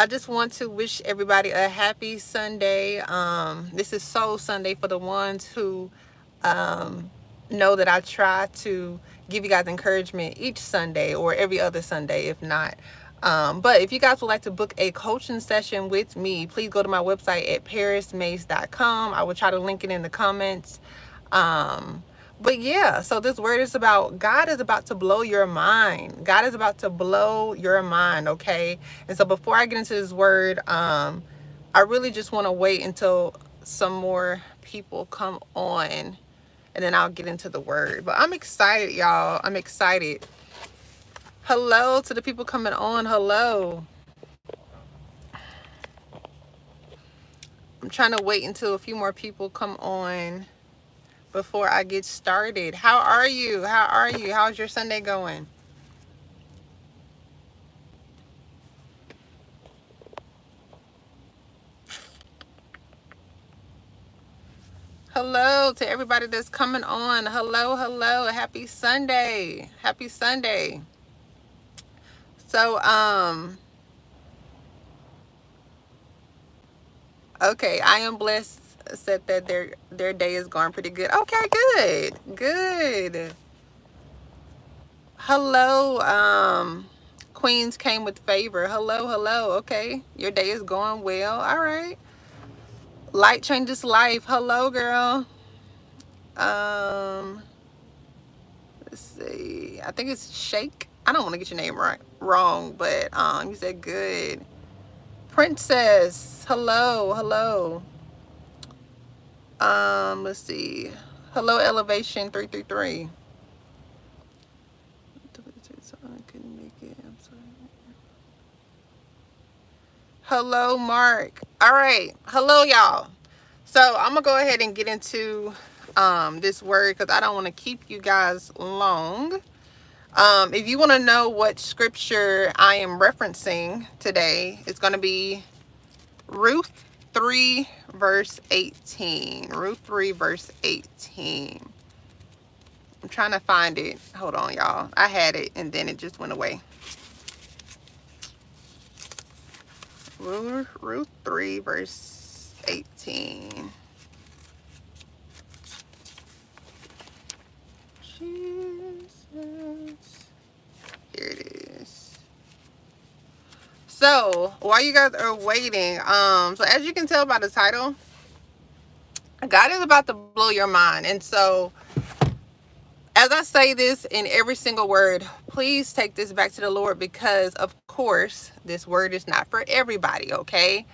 I just want to wish everybody a happy Sunday. This is Soul Sunday for the ones who know that I try to give you guys encouragement each Sunday or every other Sunday, if not. But if you guys would like to book a coaching session with me, please go to my website at parismace.com. I will try to link it in the comments. Um, but yeah, so this word is about God is about to blow your mind. God is about to blow your mind, okay? And so before I get into this word, I really just want to wait until some more people come on and then I'll get into the word. But I'm excited, y'all. I'm excited. Hello to the people coming on. Hello. I'm trying to wait until a few more people come on before I get started. How are you? How are you? How's your Sunday going? Hello to everybody that's coming on. Hello, hello. Happy Sunday. Happy Sunday. So, okay, I am blessed said that their day is going pretty good. Okay, good. Good. Hello, Queens came with favor. Hello, hello. Okay, your day is going well. All right. Light changes life. Hello, girl. Um, let's see. I think it's Shake. I don't want to get your name wrong, but you said good. Princess. Hello, hello. Let's see. Hello, Elevation 333. I couldn't make it. I'm sorry. Hello, Mark. All right. Hello, y'all. So I'm gonna go ahead and get into this word because I don't want to keep you guys long. If you want to know what scripture I am referencing today, it's going to be Ruth 3 verse 18. Ruth 3 verse 18. I'm trying to find it. Hold on, y'all. I had it and then it just went away. Ruth 3 verse 18. Jesus. Here it is. So while you guys are waiting, so as you can tell by the title, God is about to blow your mind. And so as I say this in every single word, please take this back to the Lord because of course this word is not for everybody, okay?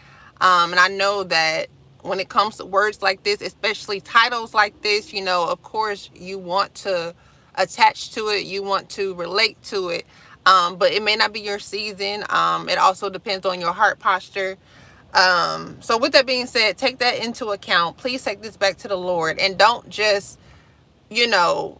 And I know that when it comes to words like this, especially titles like this, you know, of course you want to attach to it, you want to relate to it, but it may not be your season. It also depends on your heart posture. So with that being said, take that into account. Please take this back to the Lord and don't just, you know,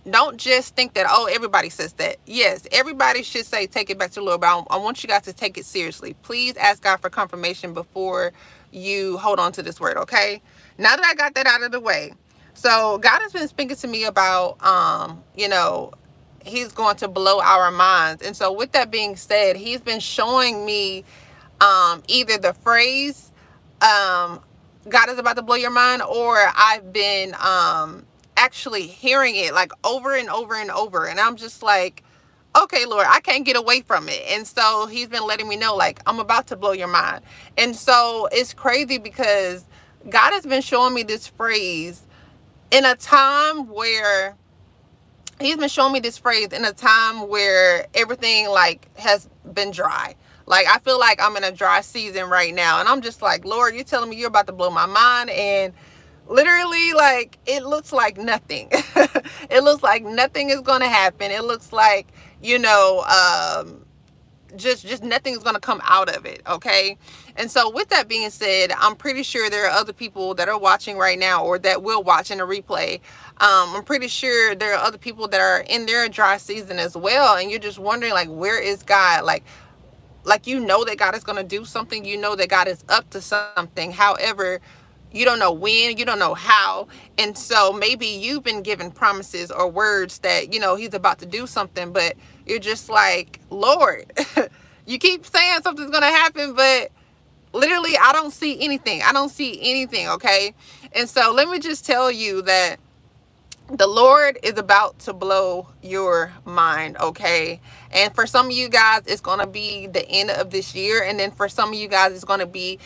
don't just think that, oh, everybody says that. Yes, everybody should say take it back to the Lord, but I want you guys to take it seriously. Please ask God for confirmation before you hold on to this word, okay? Now that I got that out of the way, so God has been speaking to me about you know, he's going to blow our minds. And so with that being said, he's been showing me either the phrase God is about to blow your mind, or I've been actually hearing it like over and over and over, and I'm just like, okay, Lord, I can't get away from it. And so he's been letting me know like I'm about to blow your mind. And so it's crazy because God has been showing me this phrase in a time where everything like has been dry. Like I feel like I'm in a dry season right now, and I'm just like, Lord, you're telling me you're about to blow my mind. And literally, like, it looks like nothing. It looks like nothing is going to happen. It looks like, you know, just nothing is going to come out of it, okay? And so with that being said, I'm pretty sure there are other people that are watching right now or that will watch in a replay. I'm pretty sure there are other people that are in their dry season as well, and you're just wondering like, where is God? Like you know that God is going to do something, you know that God is up to something. However, you don't know when, you don't know how. And so maybe you've been given promises or words that, you know, he's about to do something, but you're just like, Lord, You keep saying something's going to happen, but literally, I don't see anything. I don't see anything, okay? And so let me just tell you that the Lord is about to blow your mind, okay? And for some of you guys, it's going to be the end of this year, and then for some of you guys, it's going to be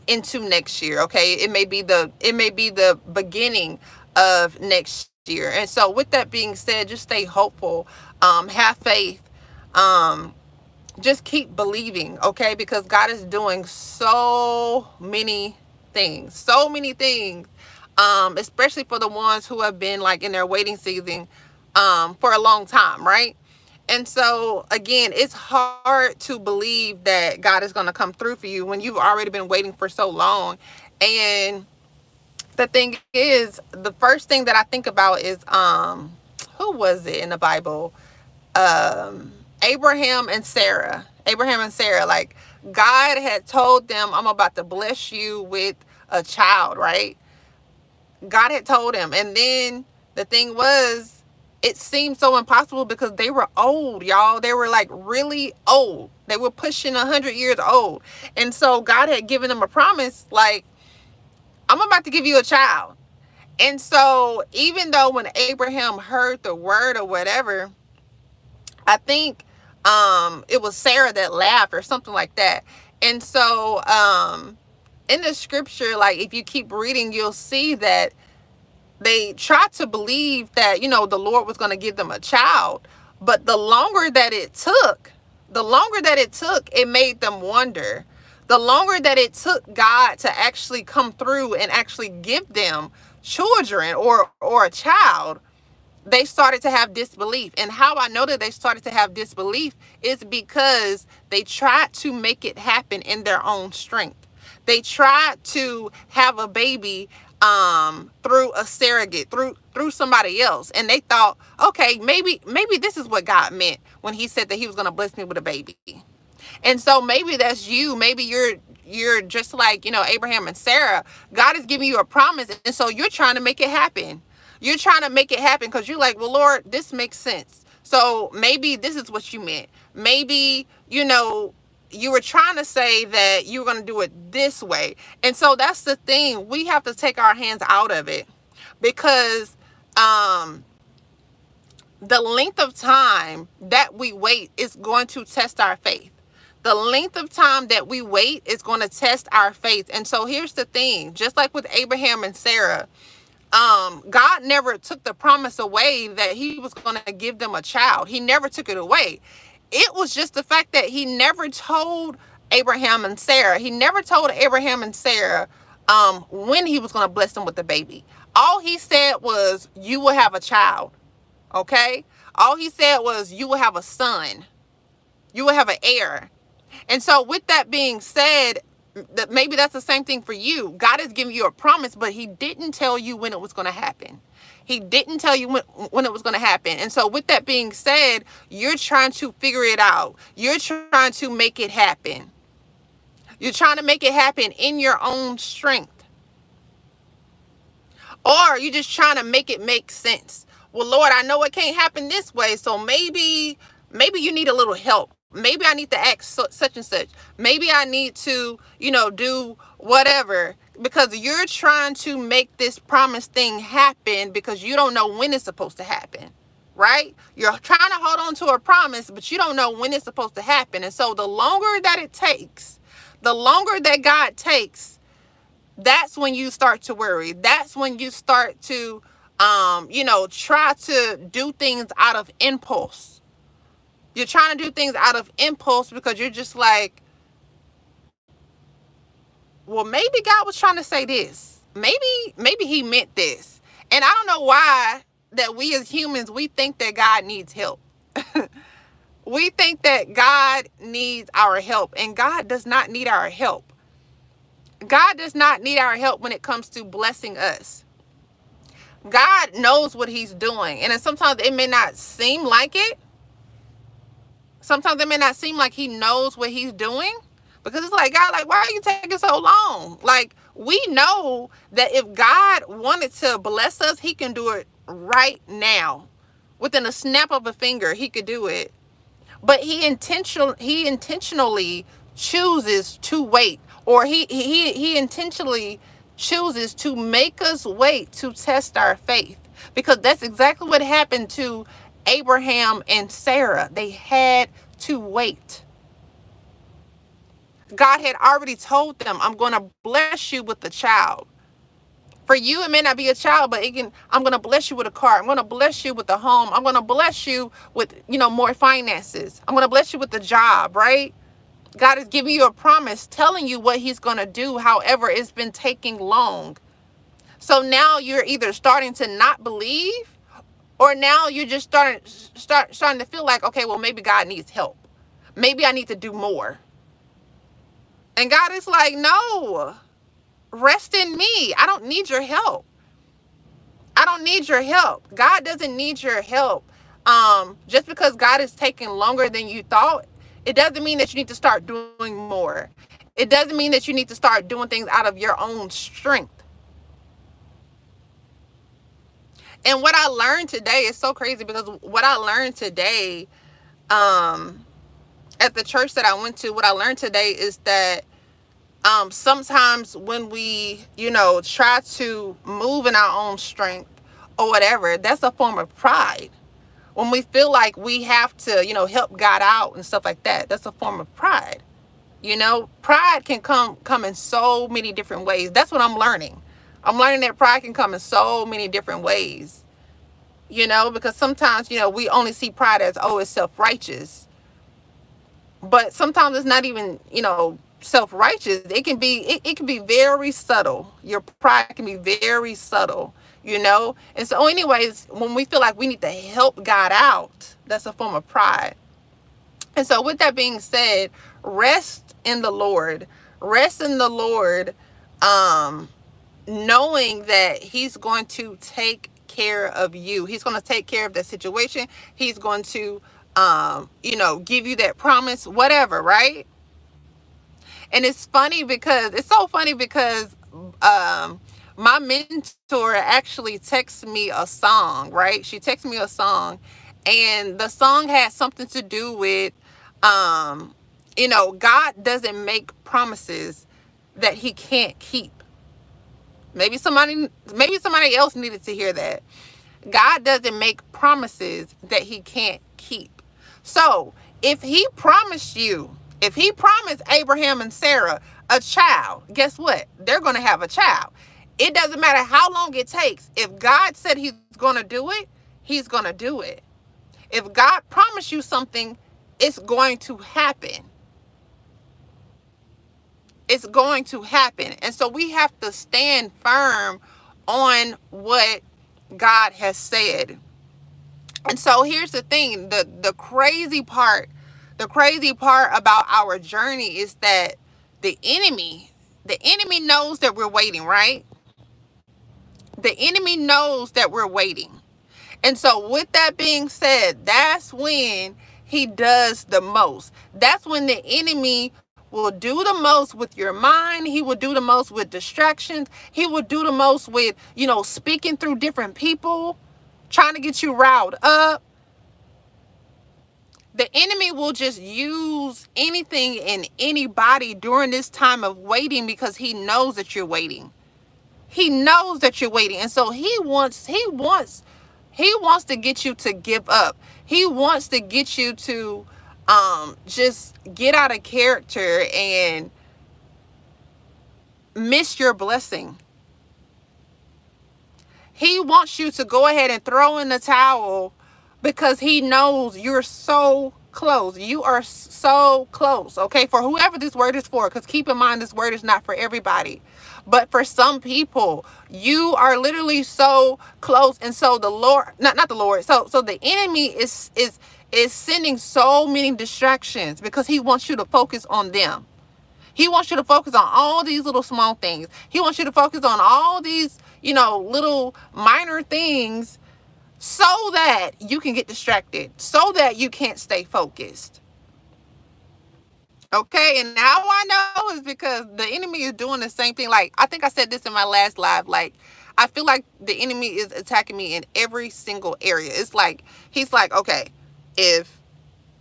into next year, okay? It may be the beginning of next year. And so with that being said, just stay hopeful, have faith, um just keep believing, okay? Because God is doing so many things, especially for the ones who have been like in their waiting season for a long time, right? And so again, it's hard to believe that God is going to come through for you when you've already been waiting for so long. And the thing is, the first thing that I think about is who was it in the Bible? um Abraham and Sarah, like God had told them, I'm about to bless you with a child, right? God had told him, and then the thing was, it seemed so impossible because they were old, y'all. They were like really old. They were pushing 100 years old. And so God had given them a promise, like, I'm about to give you a child. And so even though when Abraham heard the word or whatever, I think it was Sarah that laughed or something like that. And so in the scripture, like if you keep reading, you'll see that they tried to believe that, the Lord was going to give them a child. But the longer that it took, it made them wonder. The longer that it took God to actually come through and actually give them children or a child, they started to have disbelief. And how I know that they started to have disbelief is because they tried to make it happen in their own strength. They tried to have a baby through a surrogate, through somebody else. And they thought, okay, maybe this is what God meant when he said that he was going to bless me with a baby. And so maybe that's you. Maybe you're just like, Abraham and Sarah. God is giving you a promise, and so you're trying to make it happen. You're trying to make it happen because you're like, well, Lord, this makes sense. So maybe this is what you meant. Maybe, you were trying to say that you were going to do it this way. And so that's the thing. We have to take our hands out of it, because the length of time that we wait is going to test our faith. The length of time that we wait is going to test our faith. And so here's the thing, just like with Abraham and Sarah, God never took the promise away that he was going to give them a child. He never took it away. It was just the fact that he never told Abraham and Sarah. He never told Abraham and Sarah when he was going to bless them with the baby. All he said was, you will have a child. Okay? All he said was, you will have a son. You will have an heir. And so with that being said, that maybe that's the same thing for you. God is giving you a promise, but he didn't tell you when it was going to happen. He didn't tell you when it was going to happen. And so with that being said, you're trying to figure it out. You're trying to make it happen. You're trying to make it happen in your own strength. Or you're just trying to make it make sense. Well, Lord, I know it can't happen this way, so maybe you need a little help. Maybe I need to act such and such. Maybe I need to, do whatever. Because you're trying to make this promised thing happen because you don't know when it's supposed to happen. Right? You're trying to hold on to a promise, but you don't know when it's supposed to happen. And so the longer that it takes, the longer that God takes, that's when you start to worry. That's when you start to, try to do things out of impulse. You're trying to do things out of impulse because you're just like, well, maybe God was trying to say this. Maybe he meant this. And I don't know why that we as humans, we think that God needs help. We think that God needs our help, and God does not need our help. God does not need our help when it comes to blessing us. God knows what he's doing. And then sometimes it may not seem like it. Sometimes it may not seem like he knows what he's doing, because it's like, God, like, why are you taking so long? Like, we know that if God wanted to bless us, he can do it right now. Within a snap of a finger, he could do it. but he intentionally chooses to wait, or he intentionally chooses to make us wait to test our faith, because that's exactly what happened to Abraham and Sarah. They had to wait. God had already told them, I'm going to bless you with a child. For you, it may not be a child, but I'm going to bless you with a car. I'm going to bless you with a home. I'm going to bless you with, more finances. I'm going to bless you with a job, right? God is giving you a promise, telling you what he's going to do. However, it's been taking long. So now you're either starting to not believe, or now you're just starting to feel like, okay, well, maybe God needs help. Maybe I need to do more. And God is like, no, rest in me. I don't need your help. I don't need your help. God doesn't need your help. Just because God is taking longer than you thought, it doesn't mean that you need to start doing more. It doesn't mean that you need to start doing things out of your own strength. And what I learned today is so crazy, because what I learned today, at the church that I went to, what I learned today is that sometimes when we, try to move in our own strength or whatever, that's a form of pride. When we feel like we have to, help God out and stuff like that, that's a form of pride. Pride can come in so many different ways. That's what I'm learning. I'm learning that pride can come in so many different ways. Because sometimes, we only see pride as, oh, it's self-righteous. But sometimes it's not even, self-righteous. It can be very subtle. Your pride can be very subtle. And so anyways, when we feel like we need to help God out, that's a form of pride. And so with that being said, rest in the Lord. Rest in the Lord, knowing that he's going to take care of you. He's going to take care of the situation. He's going to, give you that promise, whatever, right? And it's so funny because my mentor actually texted me a song, right? She texted me a song, and the song had something to do with, God doesn't make promises that he can't keep. Maybe somebody else needed to hear that. God doesn't make promises that he can't keep. So if he promised Abraham and Sarah a child, guess what? They're going to have a child. It doesn't matter how long it takes. If God said he's going to do it, he's going to do it. If God promised you something, it's going to happen. It's going to happen. And so we have to stand firm on what God has said. And so here's the thing, the crazy part about our journey is that the enemy knows that we're waiting, right? The enemy knows that we're waiting. And so with that being said, that's when he does the most. That's when the enemy will do the most with your mind. He will do the most with distractions. He will do the most with, speaking through different people, trying to get you riled up. The enemy will just use anything and anybody during this time of waiting, because he knows that you're waiting. He knows that you're waiting. And so he wants to get you to give up. He wants to get you to just get out of character and miss your blessing. He wants you to go ahead and throw in the towel, because he knows you're so close. You are so close, okay? For whoever this word is for, because keep in mind, this word is not for everybody. But for some people, you are literally so close. And so the Lord, not the Lord, so the enemy is sending so many distractions, because he wants you to focus on them. He wants you to focus on all these little small things. He wants you to focus on all these, little minor things, so that you can get distracted, so that you can't stay focused. Okay, and how I know is because the enemy is doing the same thing. Like, I think I said this in my last live. Like, I feel like the enemy is attacking me in every single area. It's like, he's like, okay, if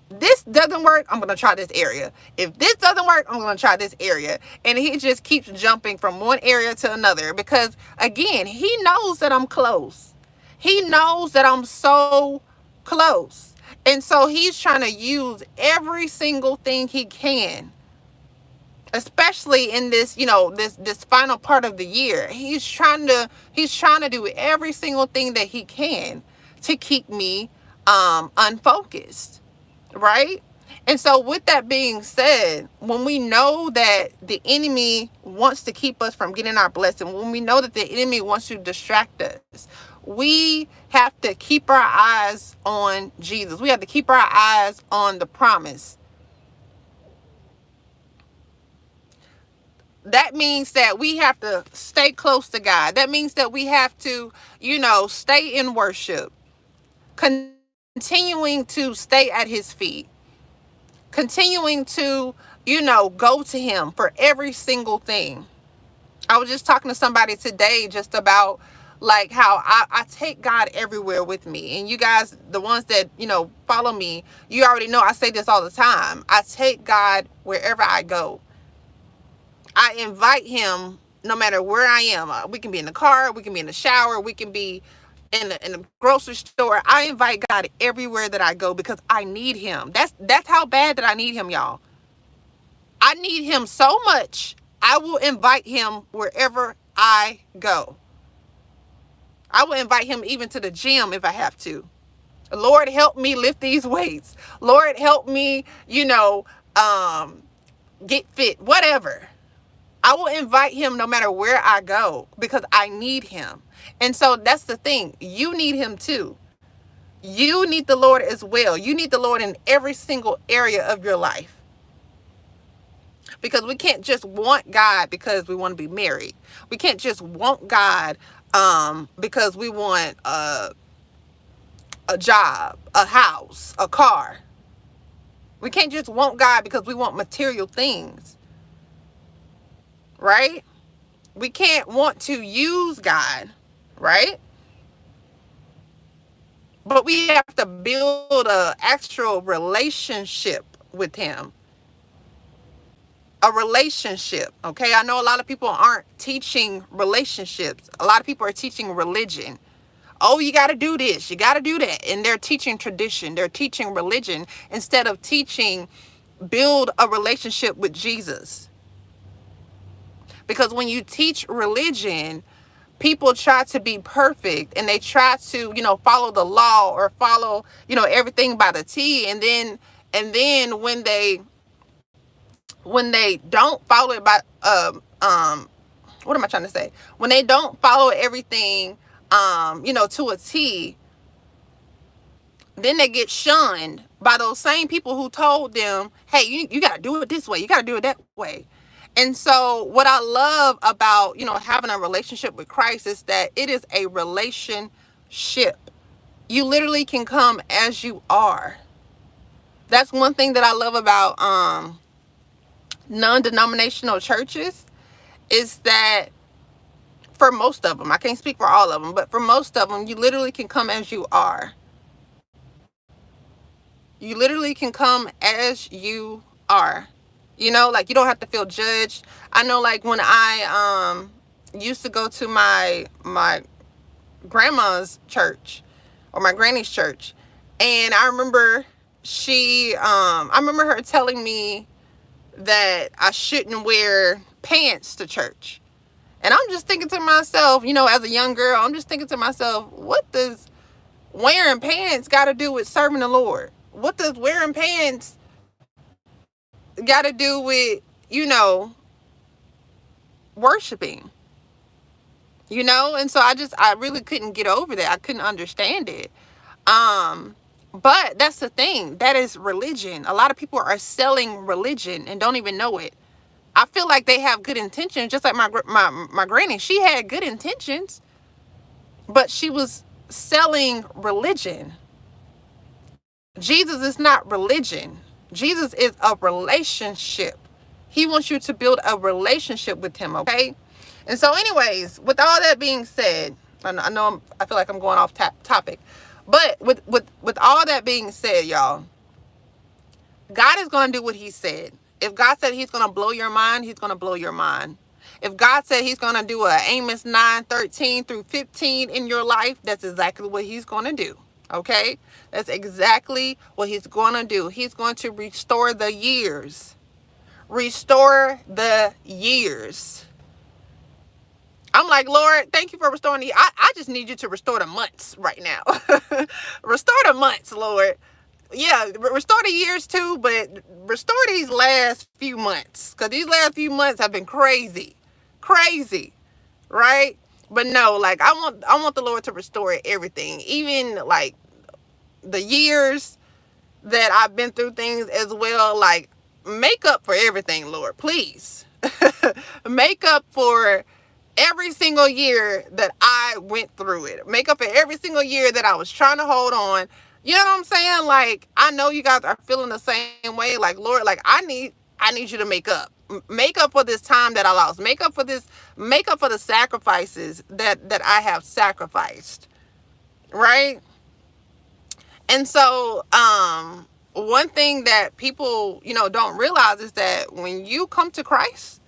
this doesn't work, I'm going to try this area. If this doesn't work, I'm going to try this area. And he just keeps jumping from one area to another because, again, he knows that I'm close. He knows that I'm so close. And so he's trying to use every single thing he can, especially in this, this final part of the year. He's trying to do every single thing that he can to keep me unfocused, right? And so with that being said, when we know that the enemy wants to keep us from getting our blessing, when we know that the enemy wants to distract us, we have to keep our eyes on Jesus. We have to keep our eyes on the promise. That means that we have to stay close to God. That means that we have to, stay in worship, continuing to stay at his feet, continuing to, go to him for every single thing. I was just talking to somebody today just about like how I take God everywhere with me. And you guys, the ones that, follow me, you already know I say this all the time. I take God wherever I go. I invite him no matter where I am. We can be in the car, we can be in the shower, we can be in the grocery store. I invite God everywhere that I go because I need him. That's how bad that I need him, y'all. I need him so much. I will invite him wherever I go. I will invite him even to the gym if I have to. Lord, help me lift these weights. Lord, help me, get fit, whatever. I will invite him no matter where I go because I need him. And so that's the thing. You need him too. You need the Lord as well. You need the Lord in every single area of your life. Because we can't just want God because we want to be married. We can't just want God because we want a job, a house, a car. We can't just want God because we want material things. Right? We can't want to use God, right? But we have to build a actual relationship with him. A relationship, okay? I know a lot of people aren't teaching relationships. A lot of people are teaching religion. Oh, you got to do this, you got to do that. And they're teaching tradition, they're teaching religion instead of teaching build a relationship with Jesus. Because when you teach religion, people try to be perfect and they try to, follow the law or follow, everything by the T. And then when they don't follow it by, what am I trying to say? When they don't follow everything, to a T, then they get shunned by those same people who told them, hey, you got to do it this way. You got to do it that way. And so what I love about, having a relationship with Christ is that it is a relationship. You literally can come as you are. That's one thing that I love about non-denominational churches is that for most of them, I can't speak for all of them, but for most of them, you literally can come as you are. You literally can come as you are. Like you don't have to feel judged. I know, like when I used to go to my grandma's church or my granny's church, and I remember I remember her telling me that I shouldn't wear pants to church. And I'm just thinking to myself, as a young girl, I'm just thinking to myself, what does wearing pants got to do with serving the Lord? What does wearing pants got to do with, worshiping? And so I really couldn't get over that. I couldn't understand it. But that's the thing. That is religion. A lot of people are selling religion and don't even know it. I feel like they have good intentions, just like my granny. She had good intentions, but she was selling religion. Jesus is not religion. Jesus is a relationship. He wants you to build a relationship with him, okay? And so anyways, with all that being said, I feel like I'm going off topic, but with all that being said, y'all, God is going to do what he said. If God said he's going to blow your mind, he's going to blow your mind. If God said he's going to do a Amos 9:13 through 15 in your life, that's exactly what he's going to do. Okay? That's exactly what he's going to do. He's going to restore the years. Restore the years. I'm like, Lord, thank you for restoring the. I just need you to restore the months right now. Restore the months, Lord. Yeah, restore the years too, but restore these last few months, because these last few months have been crazy, right? But no, like I want the Lord to restore everything, even like the years that I've been through things as well. Like, make up for everything, Lord, please. Make up for every single year that I went through it. Make up for every single year that I was trying to hold on. You know what I'm saying? Like, I know you guys are feeling the same way. Like, Lord, like I need you to make up. Make up for this time that I lost. Make up for this. Make up for the sacrifices that I have sacrificed. Right? And so, one thing that people, don't realize is that when you come to Christ,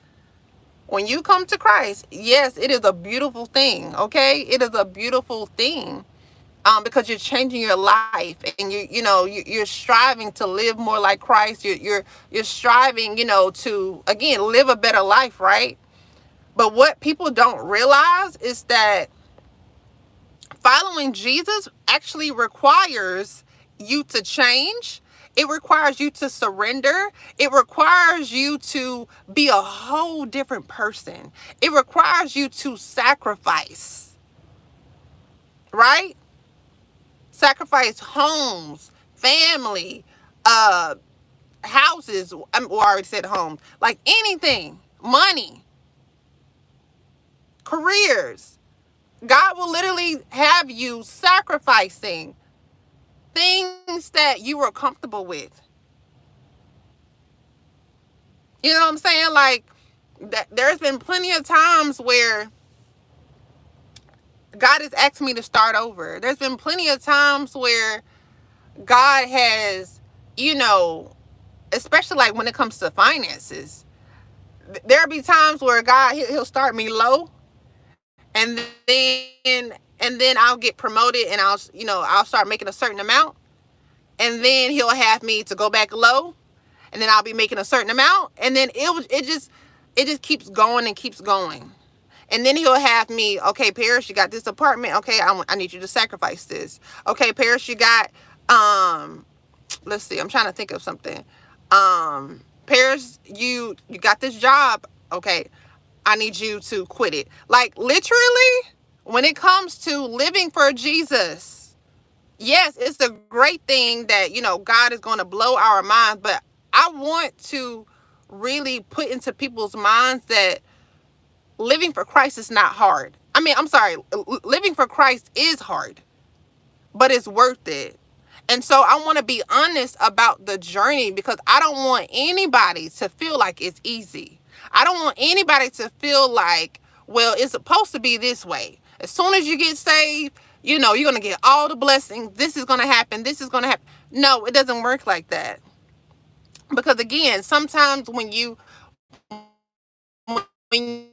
yes, it is a beautiful thing. Okay, it is a beautiful thing, because you're changing your life, and you're striving to live more like Christ. You're striving, to again live a better life, right? But what people don't realize is that following Jesus actually requires you to change. It requires you to surrender. It requires you to be a whole different person. It requires you to sacrifice, right? Sacrifice homes, family, uh, houses. I already said homes. Like anything, money, careers. God will literally have you sacrificing things that you were comfortable with. You know what I'm saying? Like, there's been plenty of times where God has asked me to start over. There's been plenty of times where God has, especially like when it comes to finances, there'll be times where God, he'll start me low, and then I'll get promoted, and I'll start making a certain amount, and then he'll have me to go back low, and then I'll be making a certain amount, and then it just keeps going and keeps going. And then he'll have me, okay, Paris, you got this apartment. Okay, I need you to sacrifice this. Okay, Paris, you got, let's see, I'm trying to think of something. Paris, you got this job. Okay, I need you to quit it. Like, literally, when it comes to living for Jesus, yes, it's a great thing that, God is going to blow our minds, but I want to really put into people's minds that living for Christ is not hard. I mean, I'm sorry, living for Christ is hard, but it's worth it. And so I want to be honest about the journey, because I don't want anybody to feel like it's easy. I don't want anybody to feel like, well, it's supposed to be this way. As soon as you get saved, you're going to get all the blessings. This is going to happen. This is going to happen. No, it doesn't work like that. Because again, sometimes when you begin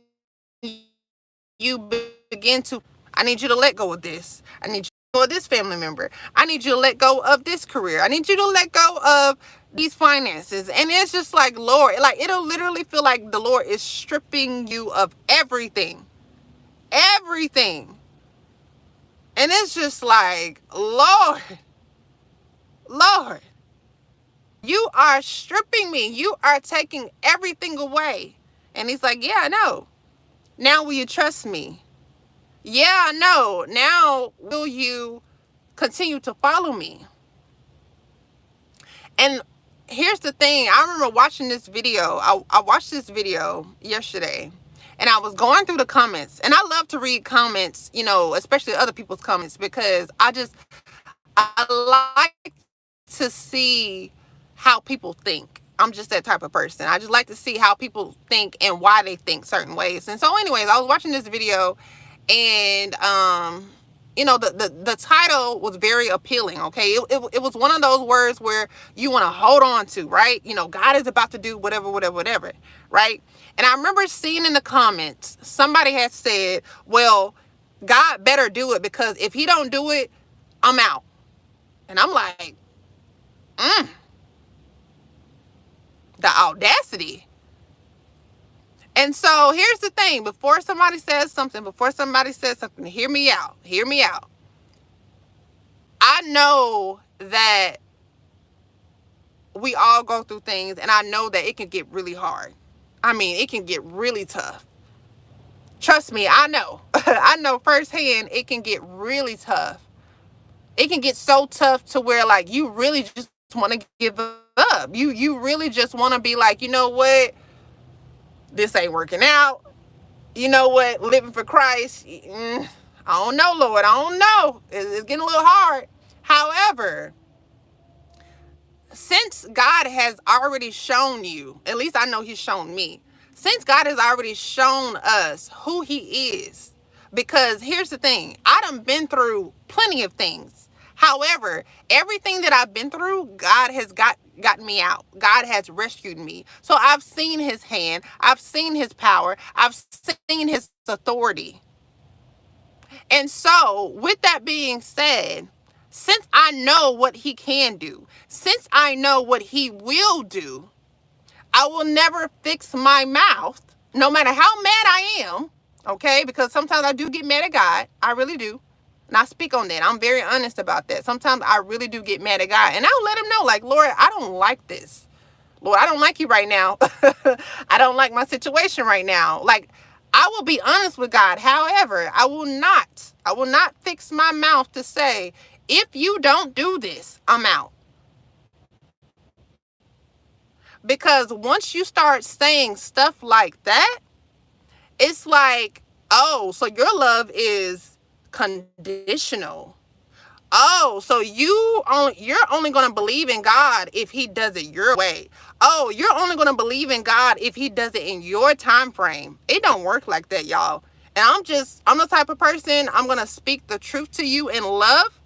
to, I need you to let go of this. I need you to let go of this family member. I need you to let go of this career. I need you to let go of these finances. And it's just like, Lord, like, it'll literally feel like the Lord is stripping you of everything. Everything. And it's just like, Lord, you are stripping me. You are taking everything away. And he's like, yeah, I know. Now will you trust me? Yeah, I know. Now will you continue to follow me? And here's the thing. I remember watching this video. I watched this video yesterday, and I was going through the comments. And I love to read comments, especially other people's comments, because I like to see how people think. I'm just that type of person. I just like to see how people think and why they think certain ways. And so anyways, I was watching this video, and the title was very appealing. Okay, it was one of those words where you want to hold on to, right? God is about to do whatever, whatever, whatever, right? And I remember seeing in the comments somebody had said, well, God better do it, because if he don't do it, I'm out. And I'm like, the audacity. And so here's the thing, before somebody says something, hear me out. I know that we all go through things, and I know that it can get really hard. I mean, it can get really tough. Trust me, I know. I know firsthand it can get really tough. It can get so tough to where, like, you really just want to give up. You really just want to be like, you know what? This ain't working out. You know what? Living for Christ, I don't know, Lord. I don't know. It's getting a little hard. However, since God has already shown you, at least I know he's shown me, since God has already shown us who he is, because here's the thing, I done been through plenty of things. However, everything that I've been through, God has gotten me out. God has rescued me. So I've seen his hand. I've seen his power. I've seen his authority. And so, with that being said, since I know what he can do, since I know what he will do, I will never fix my mouth, no matter how mad I am, okay? Because sometimes I do get mad at God. I really do. And I speak on that. I'm very honest about that. Sometimes I really do get mad at God. And I'll let him know, like, Lord, I don't like this. Lord, I don't like you right now. I don't like my situation right now. Like, I will be honest with God. However, I will not fix my mouth to say, if you don't do this, I'm out. Because once you start saying stuff like that, it's like, oh, so your love is conditional. Oh, so you're only going to believe in God if he does it your way. Oh, you're only going to believe in God if he does it in your time frame. It don't work like that, y'all. And I'm the type of person, I'm going to speak the truth to you in love,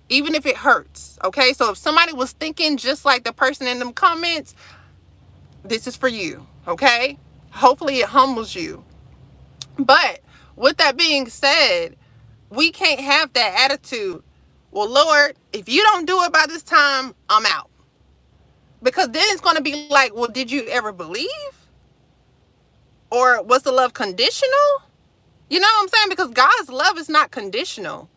even if it hurts. Okay, so if somebody was thinking just like the person in them comments, this is for you. Okay, hopefully it humbles you. But with that being said, we can't have that attitude. Well, Lord, if you don't do it by this time, I'm out. Because then it's going to be like, well, did you ever believe? Or was the love conditional? You know what I'm saying? Because God's love is not conditional.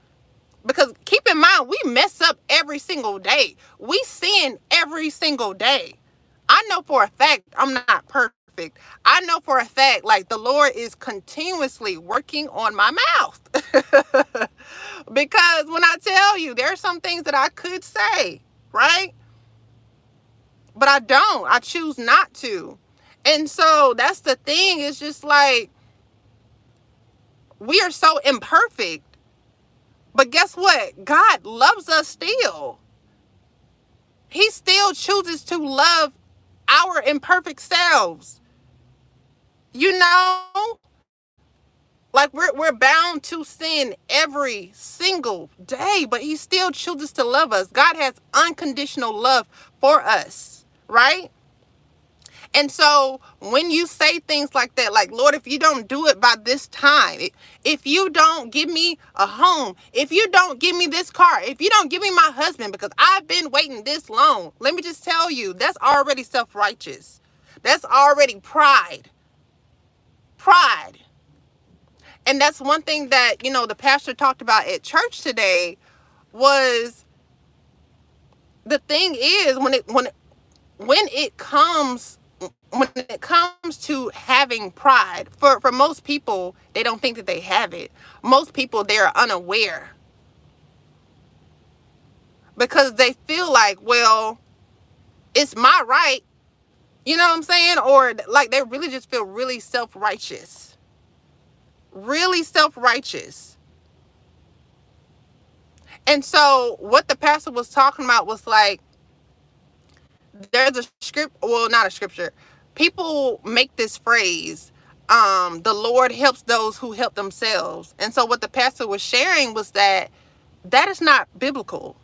Because keep in mind, we mess up every single day. We sin every single day. I know for a fact I'm not perfect. I know for a fact, like, the Lord is continuously working on my mouth. Because when I tell you, there are some things that I could say, right? But I don't. I choose not to. And so that's the thing. It's just like, we are so imperfect. But guess what? God loves us still. He still chooses to love our imperfect selves. You know? Like, we're bound to sin every single day, but he still chooses to love us. God has unconditional love for us, right? And so when you say things like that, like, Lord, if you don't do it by this time, if you don't give me a home, if you don't give me this car, if you don't give me my husband, because I've been waiting this long, let me just tell you, that's already self-righteous. That's already pride. Pride. And that's one thing that, the pastor talked about at church today, was the thing is, when it comes to having pride, for most people, they don't think that they have it. Most people, they're unaware, because they feel like, well, it's my right. You know what I'm saying? Or like, they really just feel really self-righteous. Really self-righteous. And so what the pastor was talking about was like, there's a script, well, not a scripture. People make this phrase, the Lord helps those who help themselves. And so what the pastor was sharing was that That is not biblical.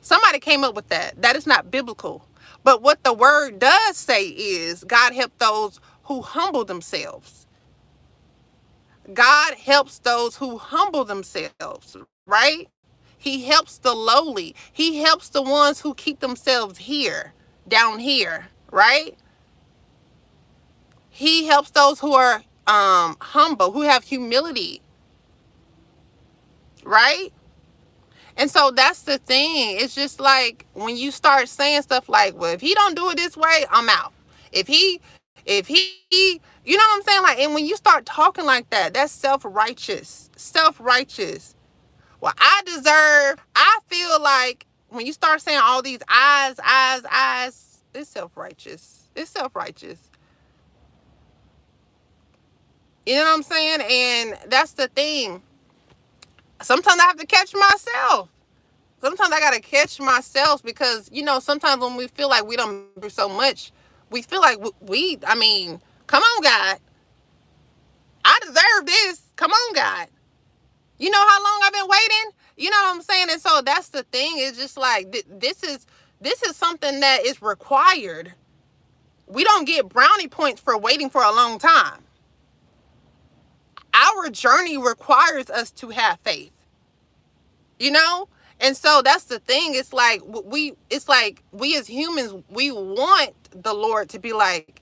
Somebody came up with that. That is not biblical. But what the word does say is God help those who humble themselves. God helps those who humble themselves, right? He helps the lowly. He helps the ones who keep themselves here, down here, right? He helps those who are humble, who have humility, right? And so that's the thing. It's just like when you start saying stuff like, well, if he don't do it this way, I'm out. If he, you know what I'm saying? Like, and when you start talking like that, that's self-righteous. Self-righteous. Well, I feel like when you start saying all these eyes, it's self-righteous. It's self-righteous. You know what I'm saying? And that's the thing. Sometimes I have to catch myself. Sometimes I gotta catch myself because, you know, sometimes when we feel like we don't do so much, we feel like I mean, come on, God. I deserve this. Come on, God. You know how long I've been waiting? You know what I'm saying? And so that's the thing. It's just like, this is something that is required. We don't get brownie points for waiting for a long time. Our journey requires us to have faith, you know? And so that's the thing. It's like we as humans, we want the Lord to be like,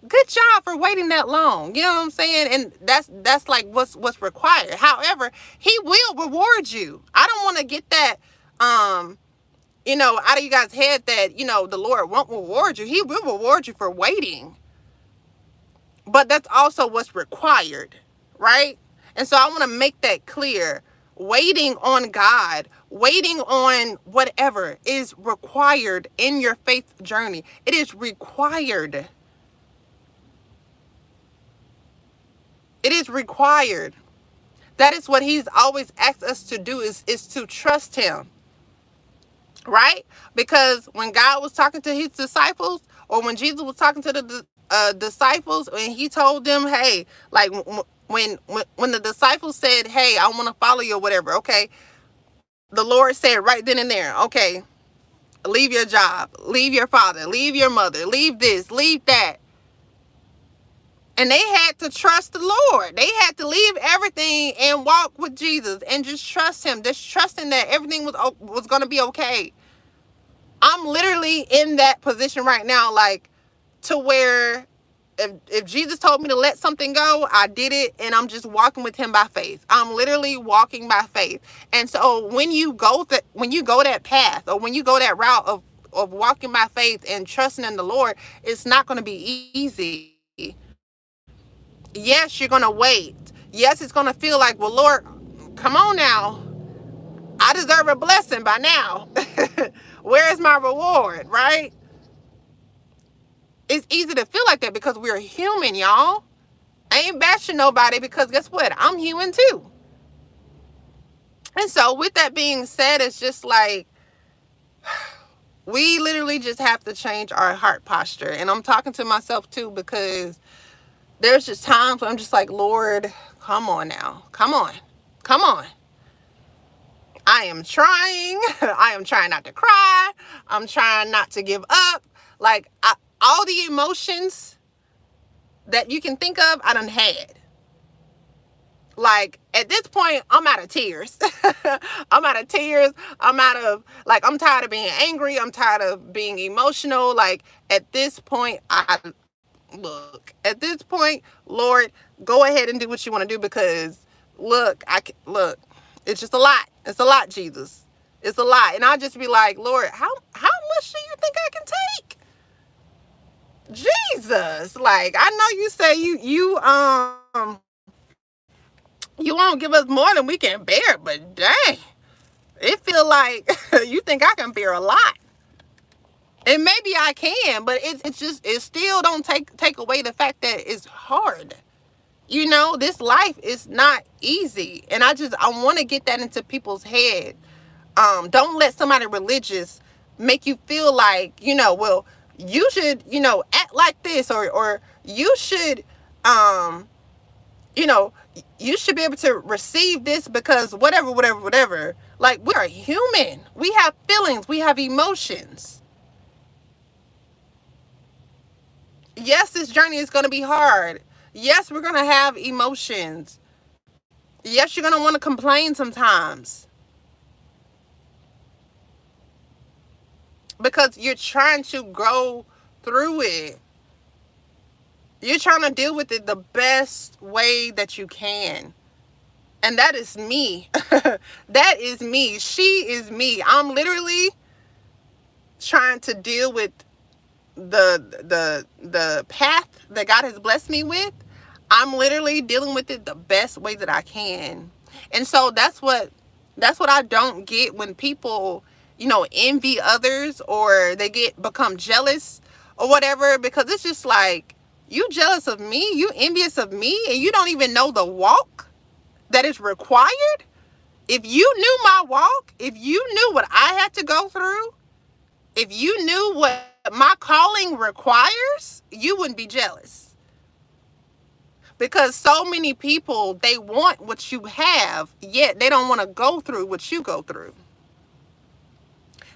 good job for waiting that long. You know what I'm saying? And that's like what's required. However, he will reward you. I don't want to get that you know, out of you guys' head that, you know, the Lord won't reward you. He will reward you for waiting. But that's also what's required, right? And so I want to make that clear. Waiting on God, waiting on whatever is required in your faith journey. It is required. It is required. That is what he's always asked us to do is to trust him. Right? Because when God was talking to his disciples, or when Jesus was talking to the disciples, and he told them, hey, like when the disciples said, hey, I want to follow you or whatever, okay, the Lord said right then and there, okay, leave your job, leave your father, leave your mother, leave this, leave that. And they had to trust the Lord. They had to leave everything and walk with Jesus and just trust him, just trusting that everything was going to be okay. I'm literally in that position right now, like, to where if Jesus told me to let something go, I did it, and I'm just walking with him by faith. I'm literally walking by faith. And so when you go that path, or when you go that route of walking by faith and trusting in the Lord, it's not going to be easy. Yes, you're going to wait. Yes, it's going to feel like, well, Lord, come on now. I deserve a blessing by now. Where is my reward, right? It's easy to feel like that because we're human, y'all. I ain't bashing nobody because guess what? I'm human too. And so with that being said, it's just like, we literally just have to change our heart posture. And I'm talking to myself too, because there's just times where I'm just like, Lord, come on now. Come on. Come on. I am trying. I am trying not to cry. I'm trying not to give up. Like, all the emotions that you can think of, I done had. Like, at this point, I'm out of tears. I'm out of tears. I'm tired of being angry. I'm tired of being emotional. Like, at this point, Lord, go ahead and do what you want to do, because look, it's just a lot. It's a lot, Jesus. It's a lot. And I'll just be like, Lord, how much do you think I can take? Jesus. Like, I know you say you won't give us more than we can bear, but dang, it feel like you think I can bear a lot. And maybe I can, but it still don't take away the fact that it's hard. You know, this life is not easy. And I want to get that into people's head. Don't let somebody religious make you feel like, you know, well, you should, you know, act like this, or you should You know, you should be able to receive this because whatever, whatever, whatever. Like, we are human. We have feelings. We have emotions. Yes, this journey is going to be hard. Yes, we're going to have emotions. Yes, you're going to want to complain sometimes because you're trying to grow through it. You're trying to deal with it the best way that you can. And that is me. That is me. She is me. I'm literally trying to deal with the path that God has blessed me with. I'm literally dealing with it the best way that I can. And so that's what I don't get when people, envy others or they become jealous or whatever, because it's just like, you jealous of me, you envious of me, and you don't even know the walk that is required. If you knew my walk, if you knew what I had to go through, if you knew what my calling requires, you wouldn't be jealous. Because so many people, they want what you have, yet they don't want to go through what you go through.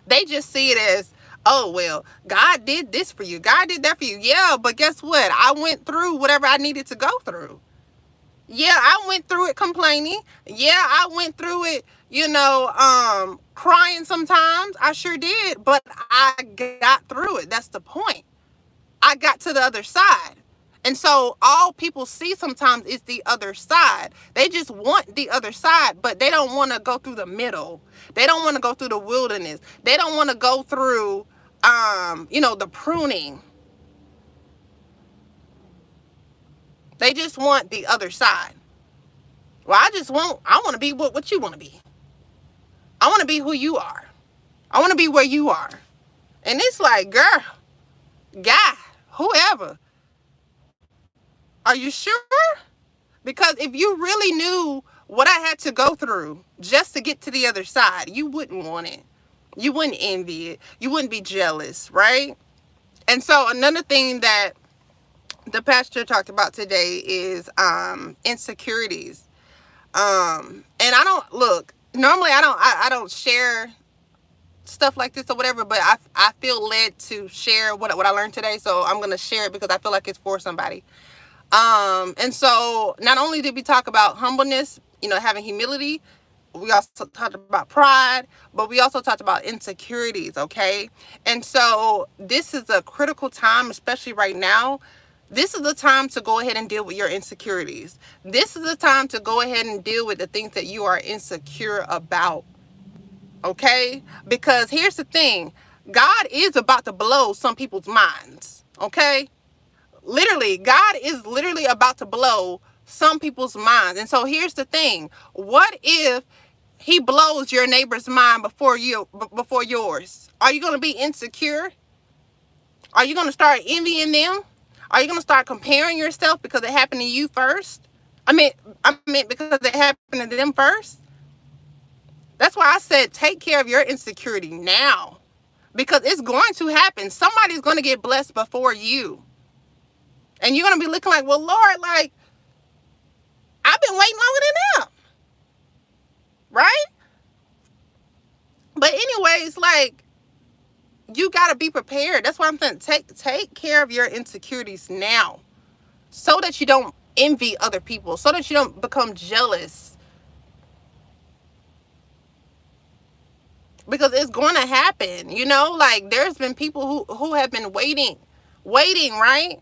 They just see it as, oh, well, God did this for you. God did that for you. Yeah, but guess what? I went through whatever I needed to go through. Yeah, I went through it complaining. Yeah, I went through it, crying sometimes. I sure did, but I got through it. That's the point. I got to the other side. And so all people see sometimes is the other side. They just want the other side, but they don't want to go through the middle. They don't want to go through the wilderness. They don't want to go through, the pruning. They just want the other side. Well, I want to be what you want to be. I want to be who you are. I want to be where you are. And it's like, girl, guy, whoever, are you sure? Because if you really knew what I had to go through just to get to the other side, you wouldn't want it. You wouldn't envy it. You wouldn't be jealous, right? And so another thing that the pastor talked about today is insecurities. And I don't look. Normally, I don't share stuff like this or whatever, but I feel led to share what I learned today. So I'm gonna share it because I feel like it's for somebody. And so not only did we talk about humbleness, having humility, we also talked about pride, but we also talked about insecurities, okay? And so this is a critical time, especially right now. This is the time to go ahead and deal with your insecurities. This is the time to go ahead and deal with the things that you are insecure about, okay? Because here's the thing, God is about to blow some people's minds, okay? Literally, God is literally about to blow some people's minds. And so here's the thing. What if he blows your neighbor's mind before yours? Are you going to be insecure? Are you going to start envying them? Are you going to start comparing yourself because it happened to you first? I mean because it happened to them first. That's why I said take care of your insecurity now, because it's going to happen. Somebody's going to get blessed before you. And you're going to be looking like, well, Lord, like, I've been waiting longer than them. Right? But anyways, like, you got to be prepared. That's why I'm saying take care of your insecurities now, so that you don't envy other people, so that you don't become jealous. Because it's going to happen, like there's been people who have been waiting, right?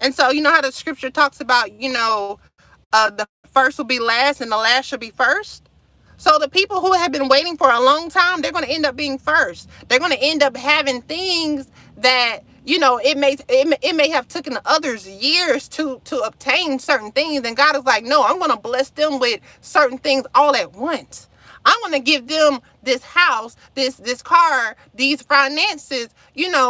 And so, how the scripture talks about, the first will be last and the last shall be first. So the people who have been waiting for a long time, they're going to end up being first. They're going to end up having things that, it may have taken others years to obtain certain things. And God is like, no, I'm going to bless them with certain things all at once. I'm going to give them this house, this car, these finances,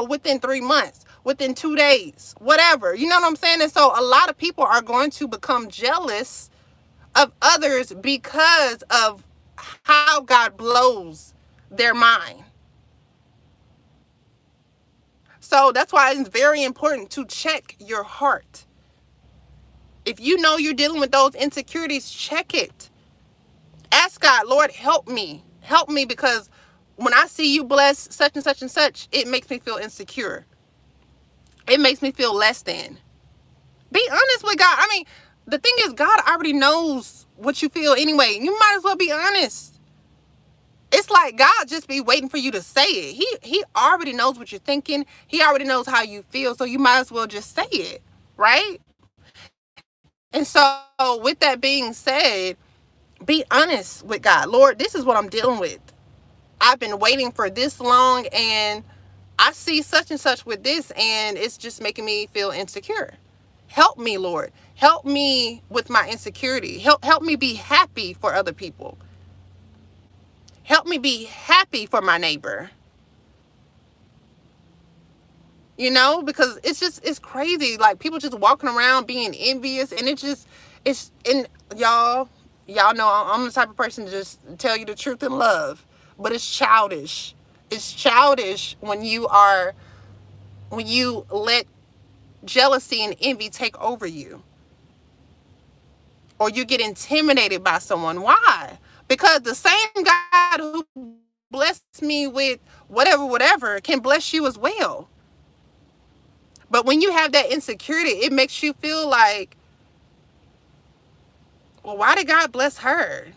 within 3 months, within 2 days, whatever. You know what I'm saying? And so a lot of people are going to become jealous of others because of how God blows their mind. So that's why it's very important to check your heart. If you know you're dealing with those insecurities, check it. Ask God, Lord, help me. Help me, because when I see you bless such and such and such, it makes me feel insecure. It makes me feel less than. Be honest with God. I mean, the thing is, God already knows what you feel anyway. You might as well be honest. It's like God just be waiting for you to say it. He already knows what you're thinking. He already knows how you feel. So you might as well just say it, right? And so with that being said, be honest with God. Lord, this is what I'm dealing with. I've been waiting for this long, and I see such and such with this, and it's just making me feel insecure. Help me, Lord. Help me with my insecurity. Help me be happy for other people. Help me be happy for my neighbor. You know, because it's crazy. Like, people just walking around being envious, and and y'all know I'm the type of person to just tell you the truth in love, but it's childish. It's childish when you let jealousy and envy take over you, or you get intimidated by someone. Why? Because the same God who blessed me with whatever can bless you as well. But when you have that insecurity, it makes you feel like, well, why did God bless her?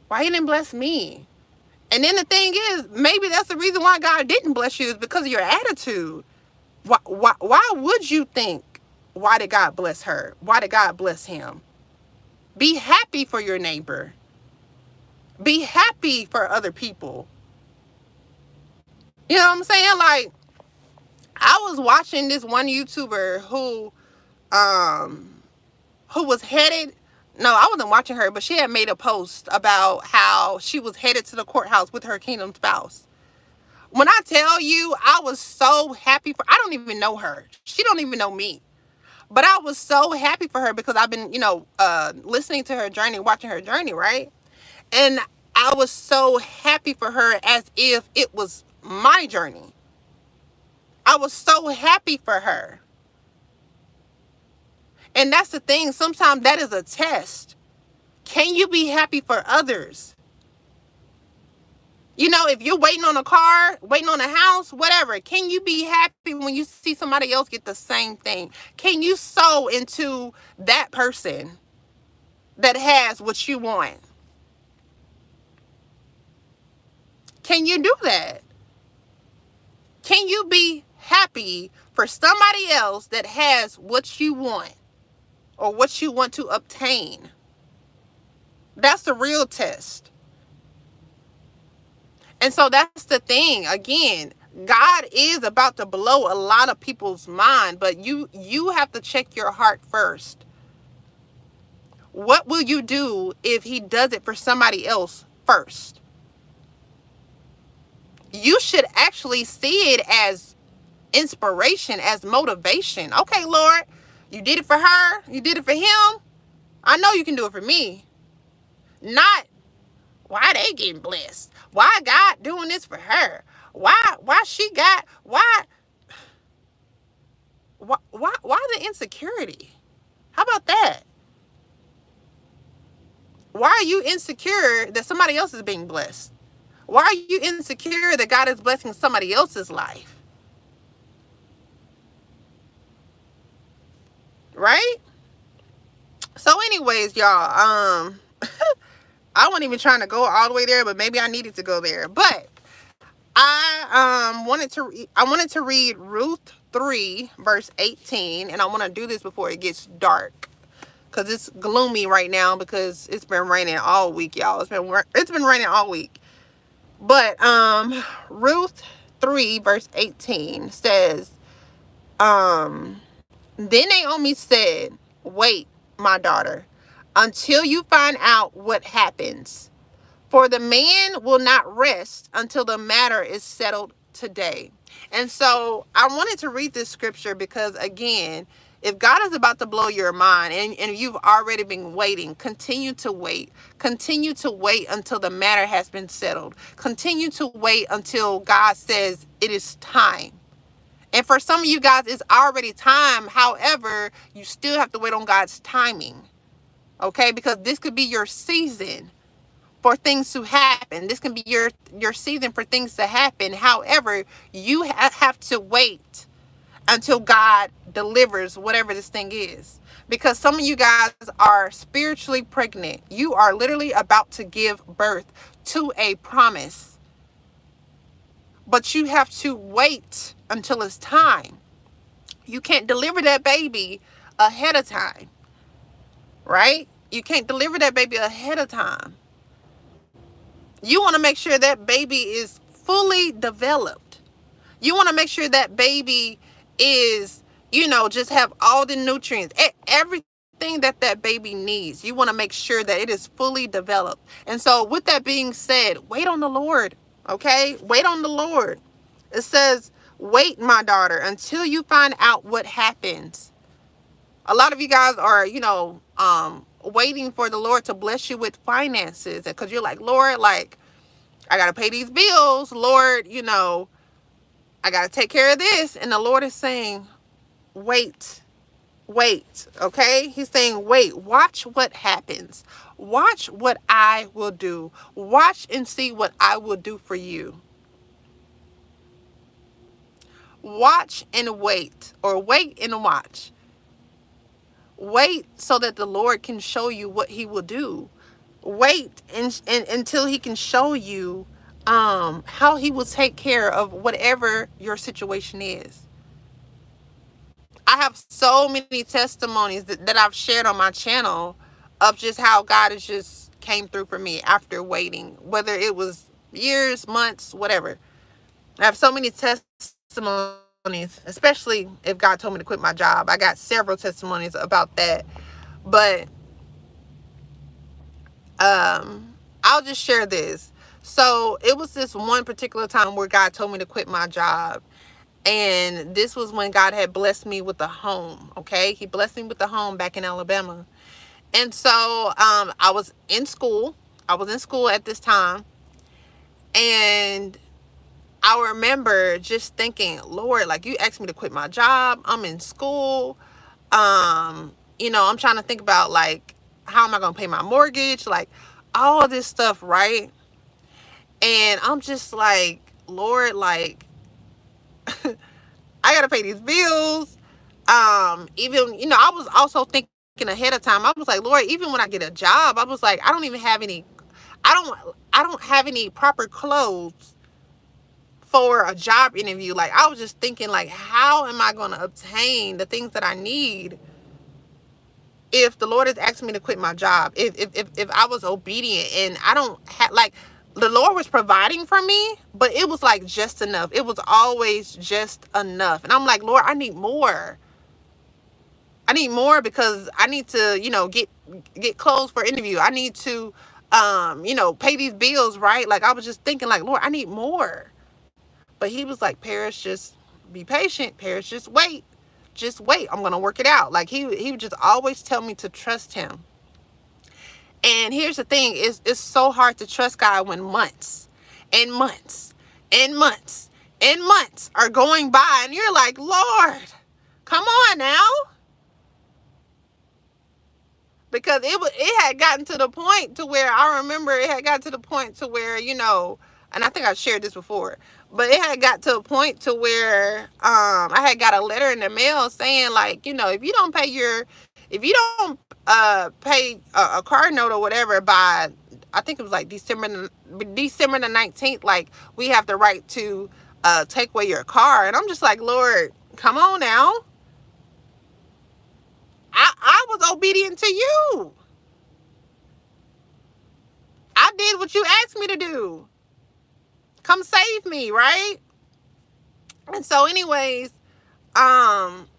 Why he didn't bless me? And then the thing is, maybe that's the reason why God didn't bless you, is because of your attitude. Why would you think, why did God bless her? Why did God bless him? Be happy for your neighbor. Be happy for other people. You know what I'm saying? Like, I was watching this one YouTuber who was headed, no, I wasn't watching her, but she had made a post about how she was headed to the courthouse with her kingdom spouse. When I tell you, I was so happy I don't even know her. She don't even know me. But I was so happy for her, because I've been, listening to her journey, watching her journey, right? And I was so happy for her, as if it was my journey. I was so happy for her. And that's the thing. Sometimes that is a test. Can you be happy for others? You know, if you're waiting on a car, waiting on a house, whatever, can you be happy when you see somebody else get the same thing? Can you sow into that person that has what you want? Can you do that? Can you be happy for somebody else that has what you want, or what you want to obtain? That's the real test. And so that's the thing. Again, God is about to blow a lot of people's mind, but you have to check your heart first. What will you do if he does it for somebody else first? You should actually see it as inspiration, as motivation. Okay, Lord, you did it for her. You did it for him. I know you can do it for me. Not, why they getting blessed? Why God doing this for her? Why she got, why the insecurity? How about that? Why are you insecure that somebody else is being blessed? Why are you insecure that God is blessing somebody else's life? Right? So anyways, y'all, I wasn't even trying to go all the way there, but maybe I needed to go there. But I wanted to read Ruth 3 verse 18, and I want to do this before it gets dark, because it's gloomy right now, because it's been raining all week, y'all. It's been raining all week. But Ruth 3 verse 18 says, then Naomi said, wait, my daughter, until you find out what happens. For the man will not rest until the matter is settled today. And so I wanted to read this scripture because, again, if God is about to blow your mind, and you've already been waiting, continue to wait. Continue to wait until the matter has been settled. Continue to wait until God says it is time. And for some of you guys, it's already time. However, you still have to wait on God's timing. Okay? Because this could be your season for things to happen. This can be your season for things to happen. However, you have to wait until God delivers whatever this thing is. Because some of you guys are spiritually pregnant. You are literally about to give birth to a promise. But you have to wait until it's time. You can't deliver that baby ahead of time, right? You can't deliver that baby ahead of time. You want to make sure that baby is fully developed. You want to make sure that baby is, just have all the nutrients, everything that that baby needs. You want to make sure that it is fully developed. And so with that being said, wait on the Lord, okay? Wait on the Lord. It says, wait, my daughter, until you find out what happens. A lot of you guys are, waiting for the Lord to bless you with finances, because you're like, Lord, like, I got to pay these bills. Lord, I got to take care of this. And the Lord is saying, wait, okay? He's saying, wait, watch what happens. Watch what I will do. Watch and see what I will do for you. Watch and wait, or wait and watch. Wait so that the Lord can show you what he will do. Wait and until he can show you how he will take care of whatever your situation is. I have so many testimonies that I've shared on my channel of just how God has just came through for me after waiting, whether it was years, months, whatever. I have so many testimonies, especially if God told me to quit my job. I got several testimonies about that. But I'll just share this. So it was this one particular time where God told me to quit my job. And this was when God had blessed me with a home. Okay. He blessed me with a home back in Alabama. And so I was in school. I was in school at this time. And I remember just thinking, Lord, like, you asked me to quit my job. I'm in school. I'm trying to think about, like, how am I going to pay my mortgage? Like, all of this stuff, right? And I'm just like, Lord, like, I got to pay these bills. Even, I was also thinking ahead of time. I was like, Lord, even when I get a job, I was like, I don't have any proper clothes for a job interview. Like, I was just thinking, like, how am I going to obtain the things that I need if the Lord is asking me to quit my job? If I was obedient, and I don't have, like, the Lord was providing for me, but it was like just enough. It was always just enough. And I'm like, Lord, I need more. I need more, because I need to, get clothes for interview. I need to, pay these bills, right? Like, I was just thinking, like, Lord, I need more. But he was like, Paris, just be patient. Paris, just wait. Just wait. I'm going to work it out. Like, he would just always tell me to trust him. And here's the thing. It's so hard to trust God when months and months and months and months are going by. And you're like, Lord, come on now. Because it had gotten to the point to where, I remember it had gotten to the point to where, and I think I shared this before, but it had got to a point to where I had got a letter in the mail saying, like, if you don't pay a car note or whatever by, I think it was like December the 19th, like, we have the right to take away your car. And I'm just like, Lord, come on now. I was obedient to you. I did what you asked me to do. Come save me, right? And so anyways,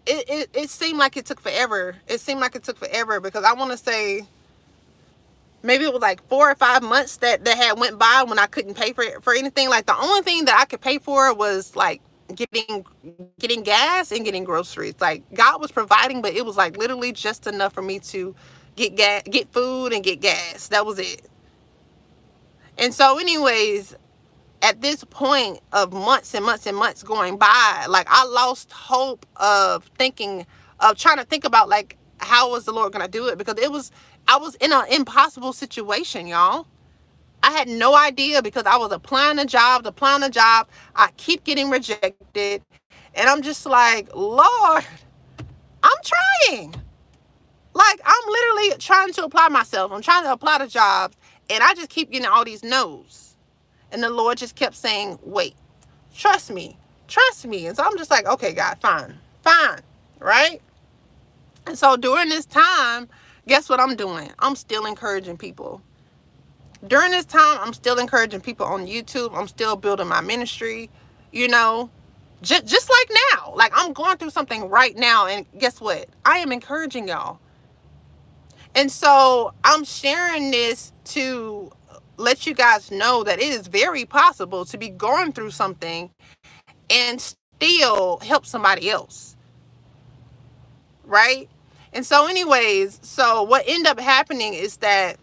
it seemed like it took forever. It seemed like it took forever, because I want to say maybe it was like 4 or 5 months that had went by when I couldn't pay for anything. Like, the only thing that I could pay for was like getting gas and getting groceries. Like, God was providing, but it was like literally just enough for me to get food and get gas. That was it. And so anyways, at this point of months and months and months going by, like I lost hope of thinking, of trying to think about like how was the Lord gonna do it, because I was in an impossible situation, y'all. I had no idea, because I was applying a job, I keep getting rejected, and I'm just like, Lord, I'm trying. Like, I'm literally trying to apply myself. I'm trying to apply to jobs, and I just keep getting all these no's. And the Lord just kept saying, wait, trust me, trust me. And so I'm just like, okay, God, fine, fine, right? And so during this time, guess what I'm doing? I'm still encouraging people. During this time, I'm still encouraging people on YouTube. I'm still building my ministry, you know, just like now. Like, I'm going through something right now, and guess what? I am encouraging y'all. And so I'm sharing this to let you guys know that it is very possible to be going through something and still help somebody else, right? And so anyways, so what ended up happening is that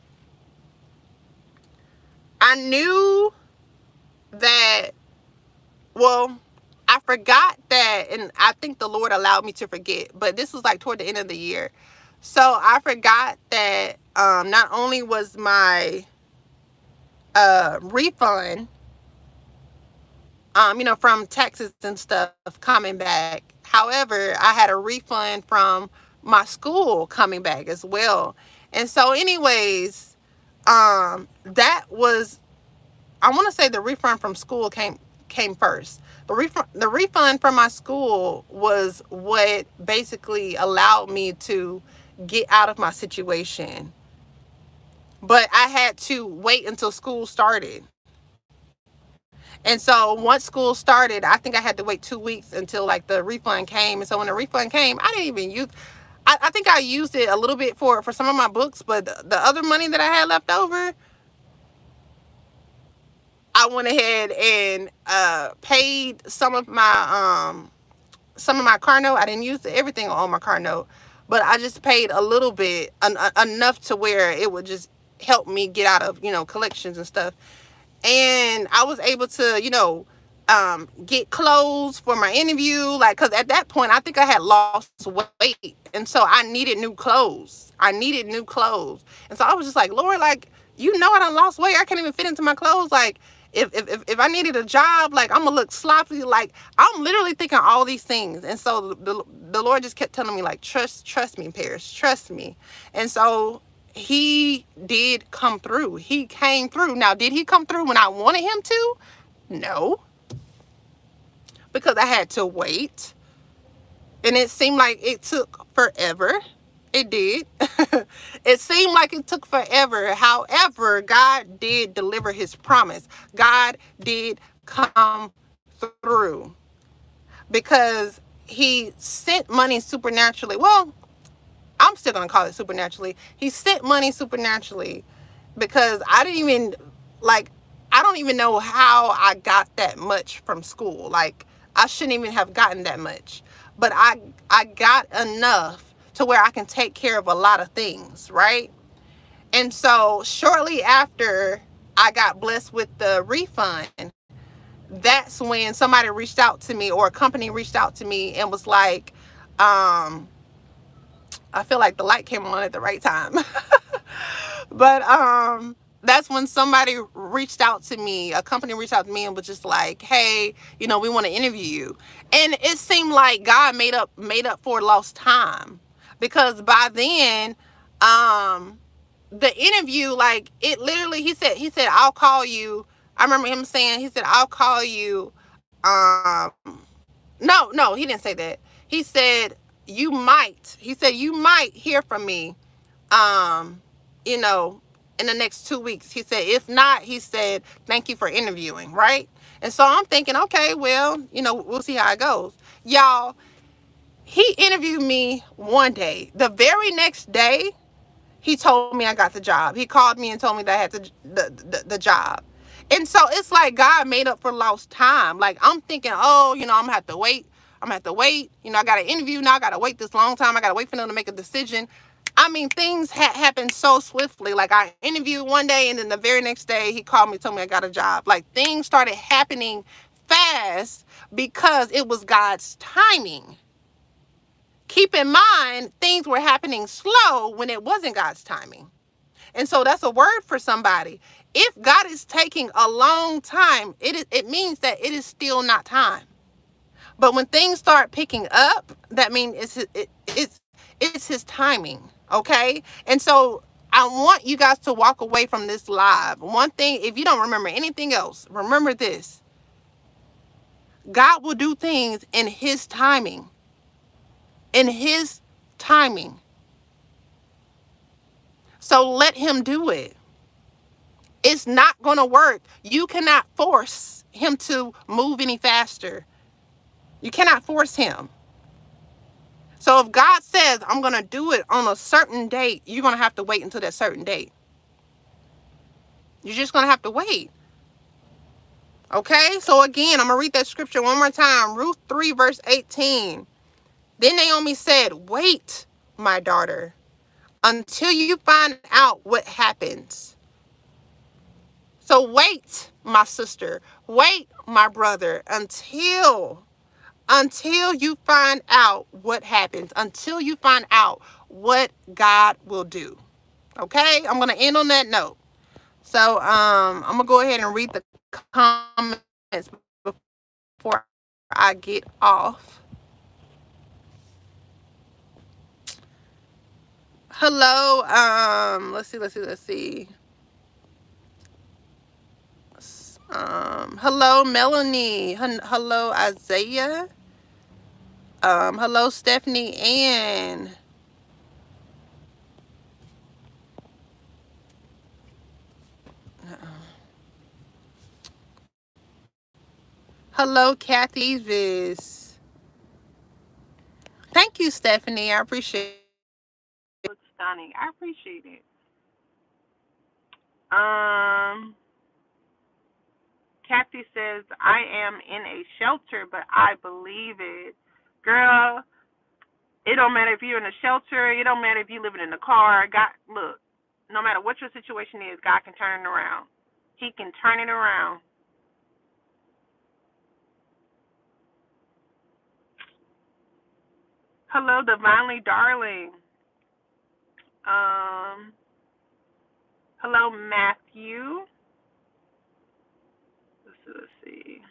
I knew that, well, I forgot that, and I think the Lord allowed me to forget, but this was like toward the end of the year. So I forgot that not only was my refund, from taxes and stuff coming back. However, I had a refund from my school coming back as well. And so anyways, that was, I want to say the refund from school came first. The refund from my school was what basically allowed me to get out of my situation. But I had to wait until school started. And so once school started, I think I had to wait 2 weeks until like the refund came. And so when the refund came, I didn't even use, I think I used it a little bit for some of my books, but the other money that I had left over, I went ahead and paid some of my car note. I didn't use everything on my car note, but I just paid a little bit, enough to where it would just help me get out of, collections and stuff. And I was able to, get clothes for my interview. Like, because at that point, I think I had lost weight. And so I needed new clothes. And so I was just like, Lord, like, I done lost weight. I can't even fit into my clothes. Like, if I needed a job, like, I'm going to look sloppy. Like, I'm literally thinking all these things. And so the Lord just kept telling me, like, trust me, Paris, trust me. And so he did come through. He came through. Now, did he come through when I wanted him to? No, because I had to wait. And it seemed like it took forever. It did. It seemed like it took forever. However, God did deliver his promise. God did come through, because he sent money supernaturally. Well, I'm still going to call it supernaturally. He sent money supernaturally, because I don't even know how I got that much from school. Like, I shouldn't even have gotten that much, but I got enough to where I can take care of a lot of things, right? And so shortly after I got blessed with the refund, that's when somebody reached out to me, or a company reached out to me and was like, I feel like the light came on at the right time. But that's when somebody reached out to me, a company reached out to me and was just like, hey, we want to interview you. And it seemed like God made up for lost time, because by then, the interview, like, it literally, he said, I'll call you. I remember him saying, he said, I'll call you. No, he didn't say that. He said, you might hear from me, you know, in the next 2 weeks. He said, if not, he said, thank you for interviewing, right? And so I'm thinking, okay, well, we'll see how it goes. Y'all, he interviewed me one day. The very next day, he told me I got the job. He called me and told me that I had the job. And so it's like God made up for lost time. Like, I'm thinking, oh, I'm gonna have to wait. I got an interview now. I gotta wait this long time. I gotta wait for them to make a decision. I mean, things happen so swiftly. Like, I interviewed one day, and then the very next day, he called me, told me I got a job. Like, things started happening fast because it was God's timing. Keep in mind, things were happening slow when it wasn't God's timing. And so that's a word for somebody. If God is taking a long time, it means that it is still not time. But when things start picking up, that means it's his timing. Okay? And so I want you guys to walk away from this live. One thing, if you don't remember anything else, remember this. God will do things in his timing. In his timing. So let him do it. It's not going to work. You cannot force him to move any faster. You cannot force him. So if God says, I'm going to do it on a certain date, you're going to have to wait until that certain date. You're just going to have to wait. Okay? So again, I'm going to read that scripture one more time. Ruth 3 verse 18. Then Naomi said, wait, my daughter, until you find out what happens. So wait, my sister. Wait, my brother, until you find out what happens, until you find out what God will do. Okay? I'm going to end on that note. So I'm going to go ahead and read the comments before I get off. Hello, let's see. Hello, Melanie. Hello, Isaiah. Hello, Stephanie Ann. Hello, Kathy Vis. Thank you, Stephanie. I appreciate it. It's stunning. I appreciate it. Kathy says, I am in a shelter, but I believe it. Girl, it don't matter if you're in a shelter. It don't matter if you're living in a car. God, look, no matter what your situation is, God can turn it around. He can turn it around. Hello, Divinely Darling. Um, hello, Matthew. Let's see.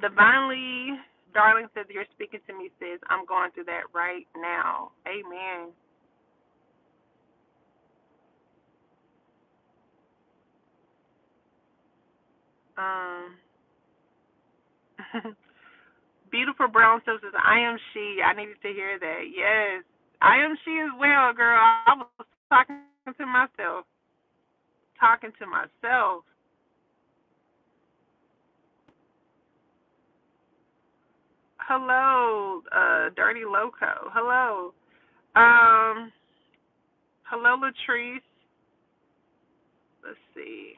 Divinely Darling says, you're speaking to me, sis. I'm going through that right now. Amen. Um, Beautiful Brown says, I am she. I needed to hear that. Yes, I am she as well, girl. I was talking to myself. Talking to myself. Hello, Dirty Loco. Hello. Um, hello, Latrice. Let's see.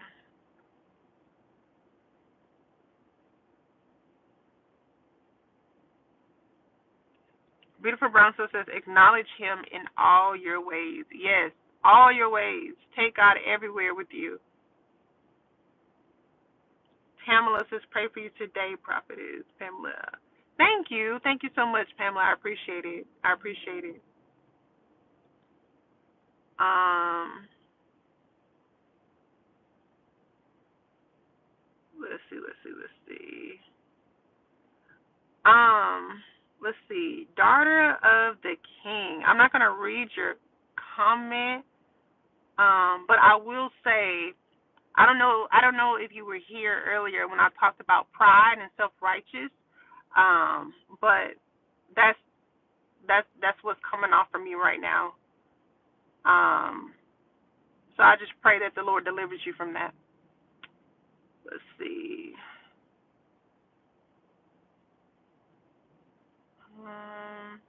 Beautiful Brown says, acknowledge him in all your ways. Yes, all your ways. Take God everywhere with you. Pamela says, pray for you today, prophetess. Pamela. Thank you. Thank you so much, Pamela. I appreciate it. I appreciate it. Um, let's see. Let's see. Daughter of the King. I'm not gonna read your comment. But I will say, I don't know if you were here earlier when I talked about pride and self-righteous. But that's that's what's coming off from you right now. Um, so I just pray that the Lord delivers you from that. Let's see. Um,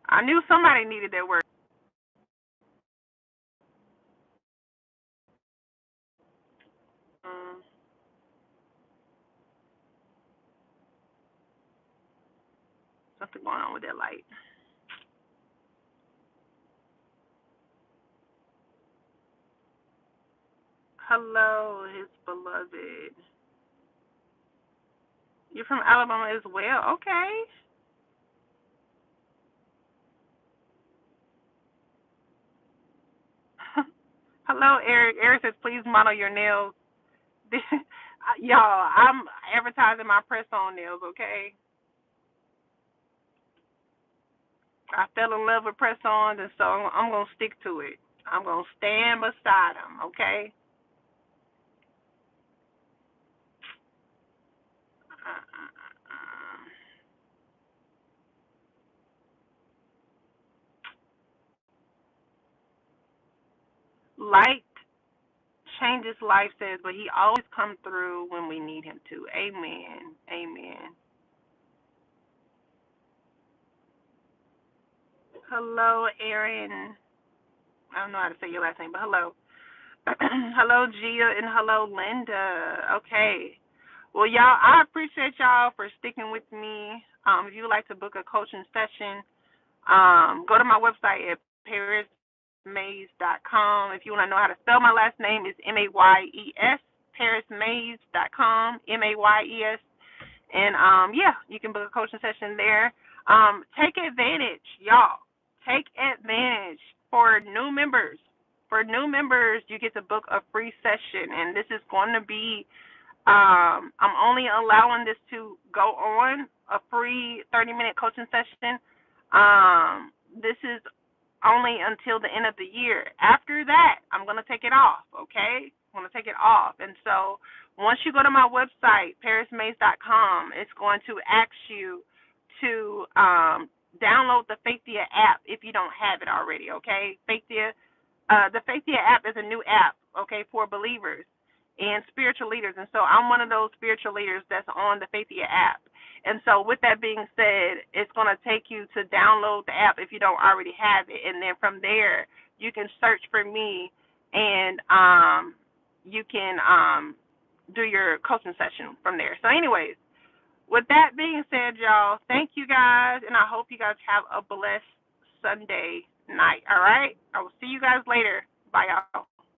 I knew somebody needed that word. Something going on with that light. Hello, his beloved. You're from Alabama as well? Okay. Hello, Eric. Eric says, please model your nails. Y'all, I'm advertising my press-on nails, okay? I fell in love with press-ons, and so I'm going to stick to it. I'm going to stand beside them, okay? Light changes life, says, but he always comes through when we need him to. Amen. Amen. Hello, Erin. I don't know how to say your last name, but hello. Hello, Gia, and hello, Linda. Okay. Well, y'all, I appreciate y'all for sticking with me. If you would like to book a coaching session, go to my website at parismays.com. If you want to know how to spell my last name, it's Mayes, parismays.com, Mayes. And yeah, you can book a coaching session there. Take advantage, y'all. Take advantage for new members. For new members, you get to book a free session, and this is going to be. I'm only allowing this to go on a free 30-minute coaching session. This is only until the end of the year. After that, I'm going to take it off, okay? I'm going to take it off. And so once you go to my website, parismays.com, it's going to ask you to download the Faithia app if you don't have it already, okay? The Faithia app is a new app, okay, for believers and spiritual leaders. And so I'm one of those spiritual leaders that's on the Faithia app. And so with that being said, it's going to take you to download the app if you don't already have it. And then from there, you can search for me, and you can do your coaching session from there. So anyways, with that being said, y'all, thank you guys, and I hope you guys have a blessed Sunday night, all right? I will see you guys later. Bye, y'all.